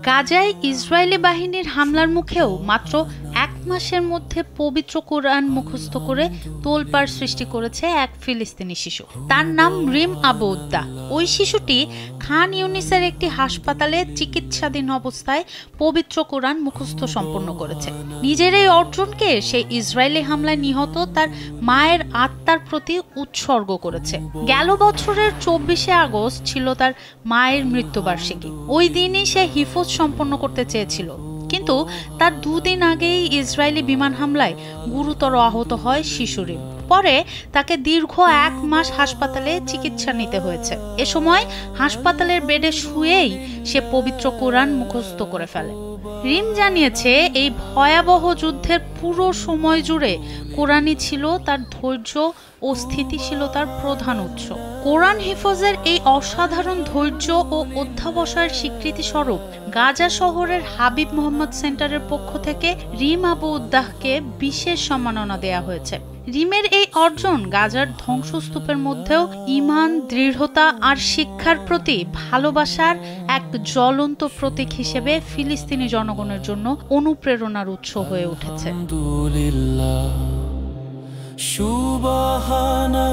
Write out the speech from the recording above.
গাজায় ইসরায়েলি বাহিনীর হামলার মুখেও মাত্র 1 মাসের মধ্যে পবিত্র কোরআন মুখস্থ করে তোলপাড় সৃষ্টি করেছে এক ফিলিস্তিনি শিশু। তার নাম রিম আবু উদ্দাহ। ওই শিশুটি খান ইউনিসের একটি হাসপাতালে চিকিৎসাধীন অবস্থায় পবিত্র কোরআন মুখস্থ সম্পন্ন করেছে। নিজের এই অর্জনকে সে ইসরায়েলি হামলায় নিহত তার মায়ের আত্মার প্রতি উৎসর্গ করেছে। গেল বছরের 24শে আগস্ট ছিল তার মায়ের মৃত্যুবার্ষিকী। ওই দিনই সে হিফজ সম্পন্ন করতে চেয়েছিল, কিন্তু তার 2 দিন আগেই ইসরায়েলি বিমান হামলায় গুরুতর আহত হয় শিশু রিম। পরে তাকে দীর্ঘ 1 মাস হাসপাতালে চিকিৎসা নিতে হয়েছে। এ সময় হাসপাতালের বেডে শুয়েই সে পবিত্র কোরআন মুখস্থ করে ফেলে। রিম জানিয়েছে, এই ভয়াবহ যুদ্ধের পুরো সময় জুড়ে কোরআনই ছিল তার ধৈর্য ও স্থিতিশীলতার প্রধান উৎস। কোরআন হিফজের এই অসাধারণ ধৈর্য ও অধ্যাবসায়ের স্বীকৃতি স্বরূপ গাজা শহরের হাবিব মোহাম্মদ সেন্টারের পক্ষ থেকে রিম আবু উদ্দাহকে বিশেষ সম্মাননা দেয়া হয়েছে। রিমের এই অর্জন গাজার ধ্বংসস্তূপের মধ্যেও ঈমান, দৃঢ়তা আর শিক্ষার প্রতি ভালোবাসার এক জ্বলন্ত প্রতীক হিসেবে ফিলিস্তিনি জনগণের জন্য অনুপ্রেরণার উৎস হয়ে উঠেছে। সুবহানাল্লাহ।